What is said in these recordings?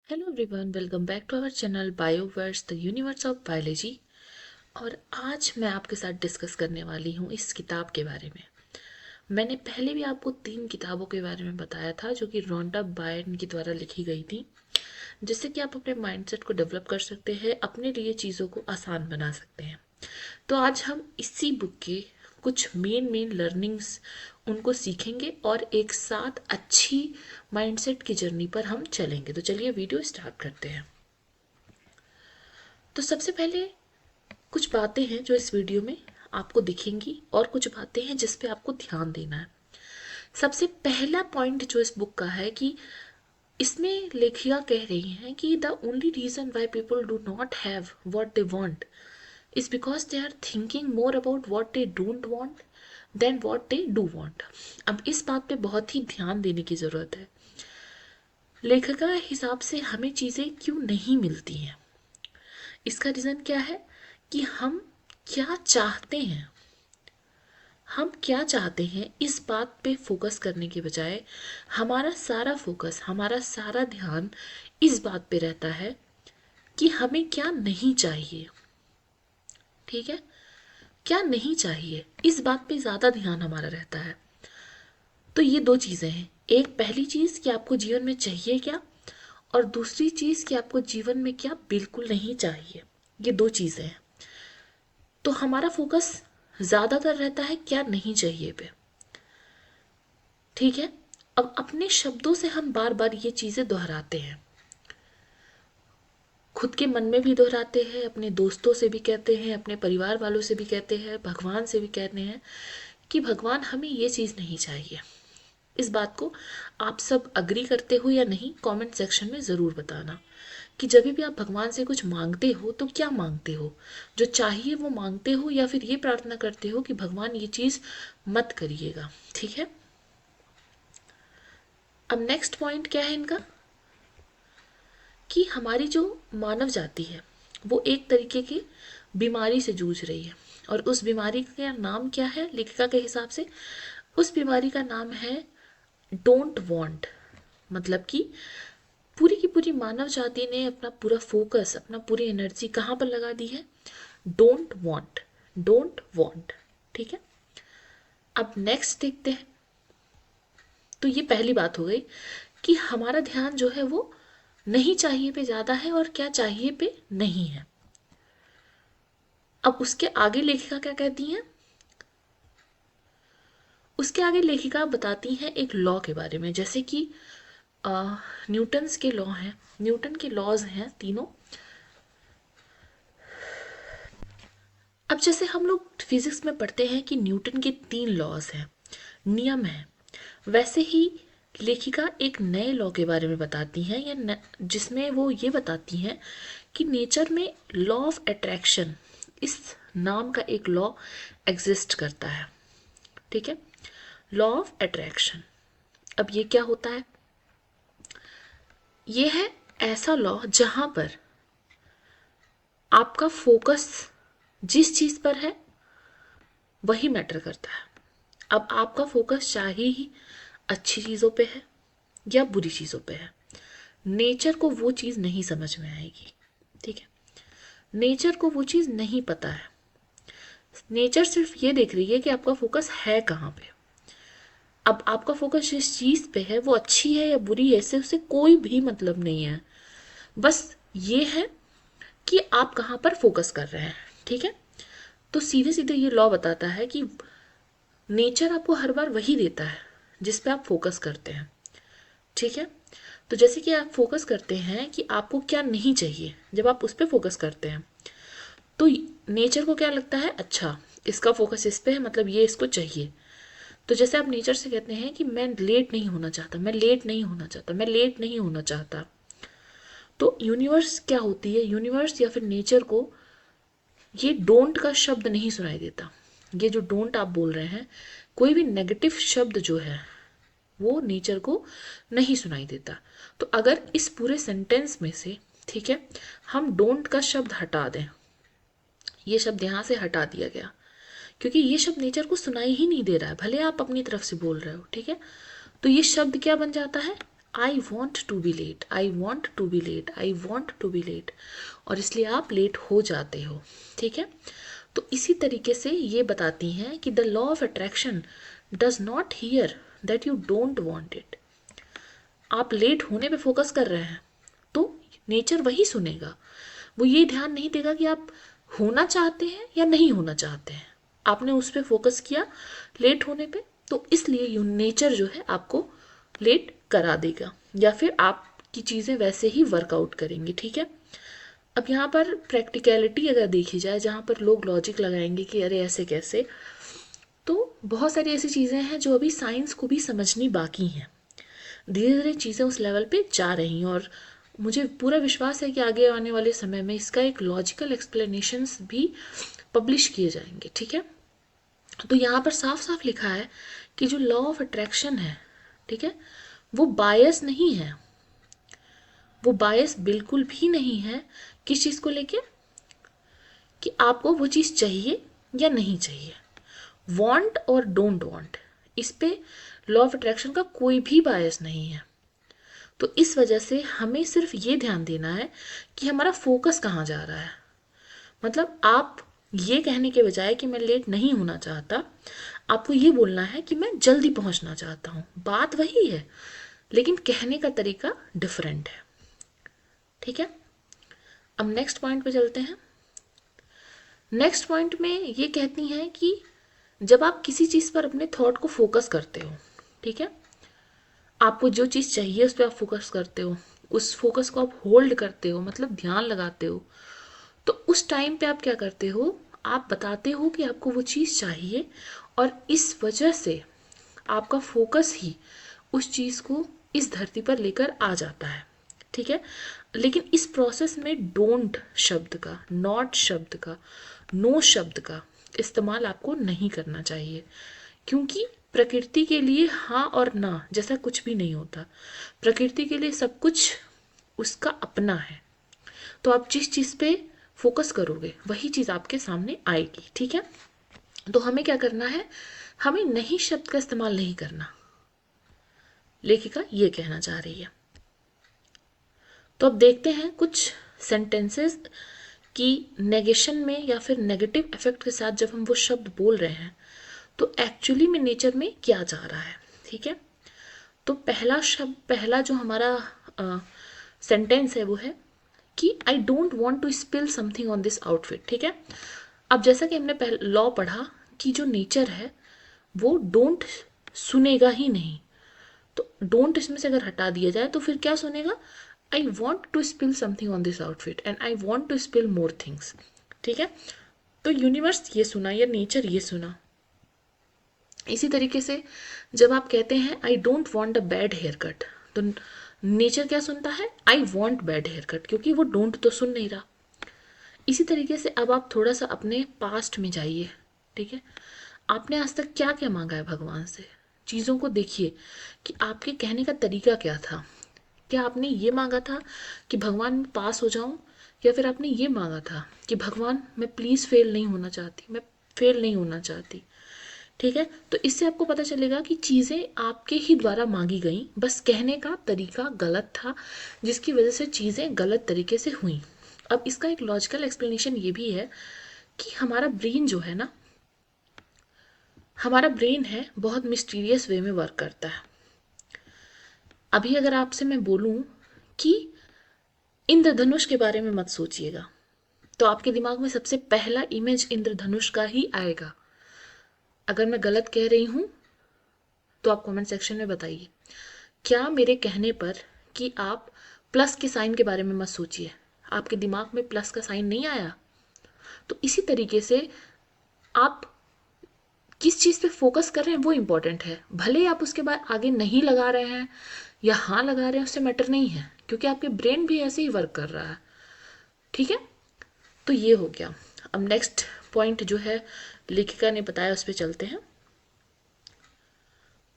Hello everyone, welcome back to our channel Bioverse the universe of biology. और आज मैं आपके साथ डिस्कस करने वाली हूँ इस किताब के बारे में। मैंने पहले भी आपको 3 किताबों के बारे में बताया था जो कि रोंडा बायर्न के द्वारा लिखी गई थी, जिससे कि आप अपने माइंडसेट को डेवलप कर सकते हैं, अपने लिए चीज़ों को आसान बना सकते हैं। तो आज हम इसी बुक के कुछ मेन लर्निंग्स उनको सीखेंगे और एक साथ अच्छी माइंडसेट की जर्नी पर हम चलेंगे। तो चलिए वीडियो स्टार्ट करते हैं। तो सबसे पहले कुछ बातें हैं जो इस वीडियो में आपको दिखेंगी और कुछ बातें हैं जिस पे आपको ध्यान देना है। सबसे पहला पॉइंट जो इस बुक का है कि इसमें लेखिका कह रही हैं कि the only reason why people do not have what they want is because they are thinking more about what they don't want than what they do want। अब इस बात पे बहुत ही ध्यान देने की ज़रूरत है। लेखिका के हिसाब से हमें चीज़ें क्यों नहीं मिलती हैं, इसका रीज़न क्या है कि हम क्या चाहते हैं। हम क्या चाहते हैं इस बात पे फोकस करने के बजाय हमारा सारा फोकस, हमारा सारा ध्यान इस बात पे रहता है कि हमें क्या नहीं चाहिए। ठीक है, क्या नहीं चाहिए इस बात पे ज़्यादा ध्यान हमारा रहता है। तो ये दो चीज़ें हैं, एक पहली चीज़ कि आपको जीवन में चाहिए क्या, और दूसरी चीज़ कि आपको जीवन में क्या बिल्कुल नहीं चाहिए। ये दो चीज़ें हैं। तो हमारा फोकस ज़्यादातर रहता है क्या नहीं चाहिए पे। ठीक है, अब अपने शब्दों से हम बार बार ये चीज़ें दोहराते हैं, खुद के मन में भी दोहराते हैं, अपने दोस्तों से भी कहते हैं, अपने परिवार वालों से भी कहते हैं, भगवान से भी कहते हैं कि भगवान हमें ये चीज़ नहीं चाहिए। इस बात को आप सब अग्री करते हो या नहीं, कमेंट सेक्शन में ज़रूर बताना कि जब भी आप भगवान से कुछ मांगते हो तो क्या मांगते हो, जो चाहिए वो मांगते हो या फिर ये प्रार्थना करते हो कि भगवान ये चीज़ मत करिएगा। ठीक है, अब नेक्स्ट पॉइंट क्या है इनका कि हमारी जो मानव जाति है वो एक तरीके की बीमारी से जूझ रही है, और उस बीमारी का नाम क्या है लेखिका के हिसाब से? उस बीमारी का नाम है डोंट वांट। मतलब कि पूरी की पूरी मानव जाति ने अपना पूरा फोकस, अपना पूरी एनर्जी कहाँ पर लगा दी है? Don't want, don't want. ठीक है, अब नेक्स्ट देखते हैं। तो ये पहली बात हो गई कि हमारा ध्यान जो है वो नहीं चाहिए पे ज़्यादा है और क्या चाहिए पे नहीं है। अब उसके आगे लेखिका क्या कहती हैं? उसके आगे लेखिका बताती हैं एक लॉ के बारे में, जैसे कि न्यूटन्स के लॉ हैं, न्यूटन के लॉज हैं तीनों। अब जैसे हम लोग फिजिक्स में पढ़ते हैं कि न्यूटन के 3 लॉज हैं, नियम हैं, वैसे ही लेखिका एक नए लॉ के बारे में बताती हैं या जिसमें वो ये बताती हैं कि नेचर में लॉ ऑफ अट्रैक्शन इस नाम का एक लॉ एग्जिस्ट करता है। ठीक है, लॉ ऑफ अट्रैक्शन। अब ये क्या होता है? ये है ऐसा लॉ जहां पर आपका फोकस जिस चीज पर है वही मैटर करता है। अब आपका फोकस चाहे ही अच्छी चीजों पे है या बुरी चीजों पे है, नेचर को वो चीज नहीं समझ में आएगी। ठीक है, नेचर को वो चीज नहीं पता है। नेचर सिर्फ ये देख रही है कि आपका फोकस है कहाँ पे। अब आपका फोकस जिस चीज पे है वो अच्छी है या बुरी है, इससे उसे कोई भी मतलब नहीं है। बस ये है कि आप कहाँ पर फोकस कर रहे हैं। ठीक है, तो सीधे सीधे ये लॉ बताता है कि नेचर आपको हर बार वही देता है जिस पे आप फोकस करते हैं। ठीक है, तो जैसे कि आप फोकस करते हैं कि आपको क्या नहीं चाहिए, जब आप उस पर फोकस करते हैं तो नेचर को क्या लगता है, अच्छा इसका फोकस इस पे है मतलब ये इसको चाहिए। तो जैसे आप नेचर से कहते हैं कि मैं लेट नहीं होना चाहता, मैं लेट नहीं होना चाहता, मैं लेट नहीं होना चाहता, तो यूनिवर्स क्या होती है, यूनिवर्स या फिर नेचर को ये डोंट का शब्द नहीं सुनाई देता। ये जो डोंट आप बोल रहे हैं, कोई भी नेगेटिव शब्द जो है वो नेचर को नहीं सुनाई देता। तो अगर इस पूरे सेंटेंस में से, ठीक है, हम डोंट का शब्द हटा दें, ये शब्द यहाँ से हटा दिया गया क्योंकि ये शब्द नेचर को सुनाई ही नहीं दे रहा है, भले आप अपनी तरफ से बोल रहे हो। ठीक है, तो ये शब्द क्या बन जाता है, I want to be late, I want to be late, I want to be late, और इसलिए आप लेट हो जाते हो। ठीक है, तो इसी तरीके से ये बताती हैं कि the law of attraction does not here that you don't want it. आप लेट होने पे फोकस कर रहे हैं तो नेचर वही सुनेगा, वो ये ध्यान नहीं देगा कि आप होना चाहते हैं या नहीं होना चाहते हैं। आपने उस पर फोकस किया लेट होने पे, तो इसलिए नेचर जो है आपको लेट करा देगा, या फिर आपकी चीज़ें वैसे ही वर्कआउट करेंगी। ठीक है, अब यहाँ पर प्रैक्टिकलिटी अगर देखी जाए, जहाँ पर लोग लॉजिक लगाएंगे कि अरे ऐसे कैसे, तो बहुत सारी ऐसी चीज़ें हैं जो अभी साइंस को भी समझनी बाकी हैं। धीरे धीरे चीज़ें उस लेवल पे जा रही हैं, और मुझे पूरा विश्वास है कि आगे आने वाले समय में इसका एक लॉजिकल एक्सप्लेनेशंस भी पब्लिश किए जाएंगे। ठीक है, तो यहाँ पर साफ साफ लिखा है कि जो लॉ ऑफ अट्रैक्शन है, ठीक है, वो बायस नहीं है, वो बायस बिल्कुल भी नहीं है। किस चीज़ को लेके? कि आपको वो चीज़ चाहिए या नहीं चाहिए, वांट और डोंट वांट, इस पे लॉ ऑफ अट्रैक्शन का कोई भी बायस नहीं है। तो इस वजह से हमें सिर्फ ये ध्यान देना है कि हमारा फोकस कहाँ जा रहा है। मतलब आप ये कहने के बजाय कि मैं लेट नहीं होना चाहता, आपको ये बोलना है कि मैं जल्दी पहुंचना चाहता हूँ। बात वही है, लेकिन कहने का तरीका डिफरेंट है। ठीक है, अब नेक्स्ट पॉइंट पे चलते हैं। नेक्स्ट पॉइंट में ये कहती हैं कि जब आप किसी चीज़ पर अपने थॉट को फोकस करते हो, ठीक है, आपको जो चीज़ चाहिए उस पर आप फोकस करते हो, उस फोकस को आप होल्ड करते हो, मतलब ध्यान लगाते हो, तो उस टाइम पे आप क्या करते हो, आप बताते हो कि आपको वो चीज़ चाहिए, और इस वजह से आपका फोकस ही उस चीज़ को इस धरती पर लेकर आ जाता है। ठीक है, लेकिन इस प्रोसेस में डोंट शब्द का, नॉट शब्द का, नो शब्द का इस्तेमाल आपको नहीं करना चाहिए, क्योंकि प्रकृति के लिए हाँ और ना जैसा कुछ भी नहीं होता। प्रकृति के लिए सब कुछ उसका अपना है, तो आप जिस चीज़ पे फोकस करोगे वही चीज़ आपके सामने आएगी। ठीक है, तो हमें क्या करना है, हमें नहीं शब्द का इस्तेमाल नहीं करना, लेखिका ये कहना चाह रही है। तो अब देखते हैं कुछ सेंटेंसेस की नेगेशन में या फिर नेगेटिव इफेक्ट के साथ जब हम वो शब्द बोल रहे हैं तो एक्चुअली में नेचर में क्या जा रहा है। ठीक है, तो पहला शब्द, पहला जो हमारा सेंटेंस है वो है कि I don't want to spill something on this outfit. ठीक है, अब जैसा कि हमने लॉ पढ़ा कि जो नेचर है वो डोंट सुनेगा ही नहीं, तो डोंट इसमें से अगर हटा दिया जाए तो फिर क्या सुनेगा, I want to spill something on this outfit and I want to spill more things. ठीक है, तो यूनिवर्स ये सुना या नेचर ये सुना। इसी तरीके से जब आप कहते हैं I don't want a bad haircut, तो नेचर क्या सुनता है, I want bad haircut, क्योंकि वो डोंट तो सुन नहीं रहा। इसी तरीके से अब आप थोड़ा सा अपने पास्ट में जाइए। ठीक है, आपने आज तक क्या क्या मांगा है भगवान से, चीज़ों को देखिए कि आपके कहने का तरीका क्या था। क्या आपने ये मांगा था कि भगवान मैं पास हो जाऊं, या फिर आपने ये मांगा था कि भगवान मैं प्लीज़ फेल नहीं होना चाहती, मैं फेल नहीं होना चाहती। ठीक है, तो इससे आपको पता चलेगा कि चीज़ें आपके ही द्वारा मांगी गई, बस कहने का तरीका गलत था, जिसकी वजह से चीज़ें गलत तरीके से हुई। अब इसका एक लॉजिकल एक्सप्लेनेशन ये भी है कि हमारा ब्रेन जो है ना, हमारा ब्रेन है बहुत मिस्टीरियस वे में वर्क करता है। अभी अगर आपसे मैं बोलूं कि इंद्रधनुष के बारे में मत सोचिएगा, तो आपके दिमाग में सबसे पहला इमेज इंद्रधनुष का ही आएगा। अगर मैं गलत कह रही हूं तो आप कमेंट सेक्शन में बताइए। क्या मेरे कहने पर कि आप प्लस के साइन के बारे में मत सोचिए, आपके दिमाग में प्लस का साइन नहीं आया? तो इसी तरीके से आप किस चीज़ पे फोकस कर रहे हैं वो इम्पोर्टेंट है। भले ही आप उसके बाद आगे नहीं लगा रहे हैं या हाँ लगा रहे हैं, उससे मैटर नहीं है, क्योंकि आपके ब्रेन भी ऐसे ही वर्क कर रहा है। ठीक है, तो ये हो गया। अब नेक्स्ट पॉइंट जो है लेखिका ने बताया उस पर चलते हैं।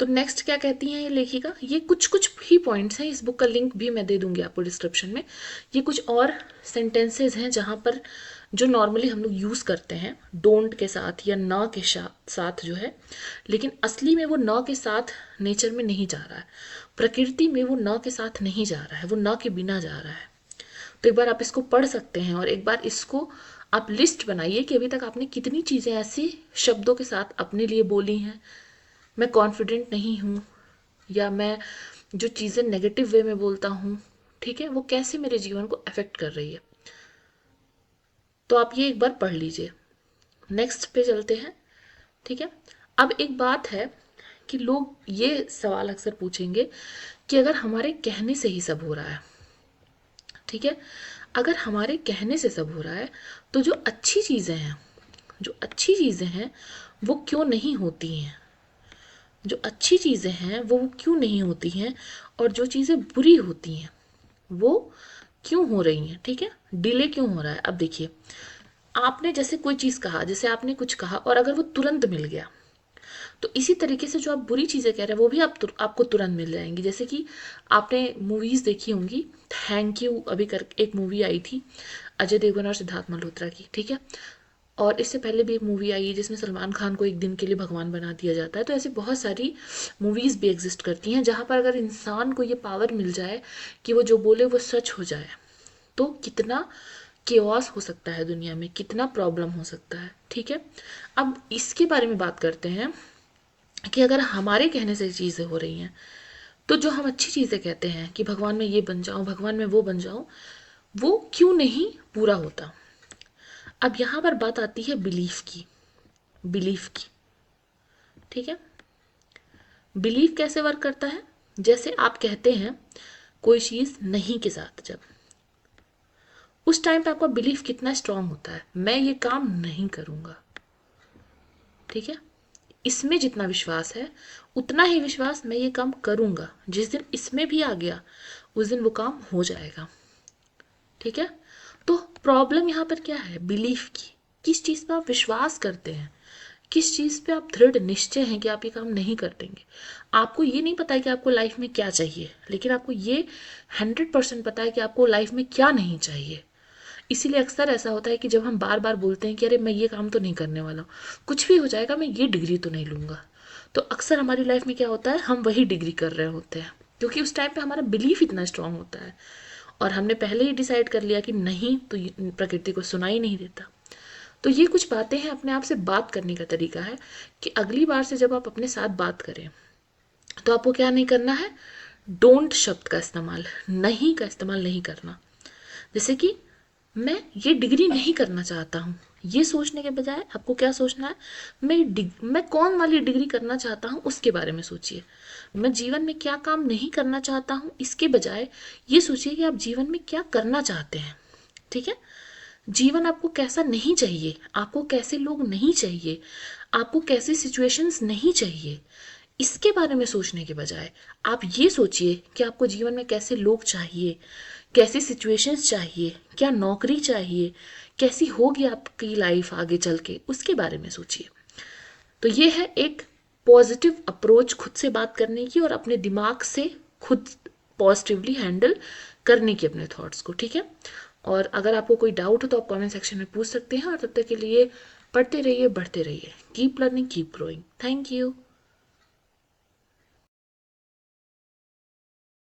तो नेक्स्ट क्या कहती हैं ये लेखिका, ये कुछ कुछ ही पॉइंट्स हैं, इस बुक का लिंक भी मैं दे दूंगी आपको डिस्क्रिप्शन में। ये कुछ और सेंटेंसेस हैं जहाँ पर जो नॉर्मली हम लोग यूज़ करते हैं डोंट के साथ या ना के साथ जो है, लेकिन असली में वो ना के साथ नेचर में नहीं जा रहा है, प्रकृति में वो ना के साथ नहीं जा रहा है, वो ना के बिना जा रहा है। तो एक बार आप इसको पढ़ सकते हैं और एक बार इसको आप लिस्ट बनाइए कि अभी तक आपने कितनी चीज़ें ऐसी शब्दों के साथ अपने लिए बोली हैं, मैं कॉन्फिडेंट नहीं हूँ, या मैं जो चीज़ें नेगेटिव वे में बोलता हूँ, ठीक है, वो कैसे मेरे जीवन को अफेक्ट कर रही है। तो आप ये एक बार पढ़ लीजिए। नेक्स्ट पे चलते हैं, ठीक है। अब एक बात है कि लोग ये सवाल अक्सर पूछेंगे कि अगर हमारे कहने से ही सब हो रहा है, ठीक है, अगर हमारे कहने से सब हो रहा है तो जो अच्छी चीज़ें हैं, जो अच्छी चीज़ें हैं वो क्यों नहीं होती हैं, जो अच्छी चीज़ें हैं वो क्यों नहीं होती हैं, और जो चीज़ें बुरी होती हैं वो क्यों हो रही हैं, ठीक है, डिले क्यों हो रहा है। अब देखिए, आपने जैसे कोई चीज़ कहा, जैसे आपने कुछ कहा और अगर वो तुरंत मिल गया, तो इसी तरीके से जो आप बुरी चीज़ें कह रहे हैं वो भी आपको तुरंत मिल जाएंगी। जैसे कि आपने मूवीज़ देखी होंगी, थैंक यू अभी कर एक मूवी आई थी अजय देवगन और सिद्धार्थ मल्होत्रा की, ठीक है, और इससे पहले भी एक मूवी आई है जिसमें सलमान खान को एक दिन के लिए भगवान बना दिया जाता है। तो ऐसी बहुत सारी मूवीज़ भी एग्जिस्ट करती हैं जहाँ पर अगर इंसान को ये पावर मिल जाए कि वो जो बोले वो सच हो जाए, तो कितना केओस हो सकता है दुनिया में, कितना प्रॉब्लम हो सकता है, ठीक है। अब इसके बारे में बात करते हैं कि अगर हमारे कहने से चीज़ें हो रही हैं, तो जो हम अच्छी चीज़ें कहते हैं कि भगवान में ये बन जाऊं, भगवान में वो बन जाऊं, वो क्यों नहीं पूरा होता। अब यहाँ पर बात आती है बिलीफ की, बिलीफ की, ठीक है। बिलीफ कैसे वर्क करता है, जैसे आप कहते हैं कोई चीज़ नहीं के साथ, जब उस टाइम पे आपका बिलीफ कितना स्ट्रांग होता है, मैं ये काम नहीं करूँगा, ठीक है, इसमें जितना विश्वास है उतना ही विश्वास मैं ये काम करूँगा, जिस दिन इसमें भी आ गया उस दिन वो काम हो जाएगा, ठीक है। तो प्रॉब्लम यहाँ पर क्या है, बिलीफ की, किस चीज़ पे आप विश्वास करते हैं, किस चीज़ पे आप दृढ़ निश्चय हैं कि आप ये काम नहीं कर देंगे। आपको ये नहीं पता है कि आपको लाइफ में क्या चाहिए, लेकिन आपको ये 100% पता है कि आपको लाइफ में क्या नहीं चाहिए। इसीलिए अक्सर ऐसा होता है कि जब हम बार बार बोलते हैं कि अरे मैं ये काम तो नहीं करने वाला हूँ, कुछ भी हो जाएगा, मैं ये डिग्री तो नहीं लूँगा, तो अक्सर हमारी लाइफ में क्या होता है, हम वही डिग्री कर रहे होते हैं, क्योंकि उस टाइम पे हमारा बिलीफ इतना स्ट्रांग होता है और हमने पहले ही डिसाइड कर लिया कि नहीं, तो प्रकृति को सुना ही नहीं देता। तो ये कुछ बातें हैं, अपने आप से बात करने का तरीका है कि अगली बार से जब आप अपने साथ बात करें तो आपको क्या नहीं करना है, डोंट शब्द का इस्तेमाल, नहीं का इस्तेमाल नहीं करना। जैसे कि मैं ये डिग्री नहीं करना चाहता हूँ, ये सोचने के बजाय आपको क्या सोचना है, मैं कौन वाली डिग्री करना चाहता हूँ उसके बारे में सोचिए। मैं जीवन में क्या काम नहीं करना चाहता हूँ इसके बजाय ये सोचिए कि आप जीवन में क्या करना चाहते हैं, ठीक है। जीवन आपको कैसा नहीं चाहिए, आपको कैसे लोग नहीं चाहिए, आपको कैसी सिचुएशंस नहीं चाहिए, इसके बारे में सोचने के बजाय आप ये सोचिए कि आपको जीवन में कैसे लोग चाहिए, कैसी सिचुएशंस चाहिए, क्या नौकरी चाहिए, कैसी होगी आपकी लाइफ आगे चल के, उसके बारे में सोचिए। तो ये है एक पॉजिटिव अप्रोच खुद से बात करने की और अपने दिमाग से खुद पॉजिटिवली हैंडल करने की अपने थॉट्स को, ठीक है। और अगर आपको कोई डाउट हो तो आप कमेंट सेक्शन में पूछ सकते हैं, और तब तक के लिए पढ़ते रहिए, बढ़ते रहिए, keep learning, keep growing. Thank you.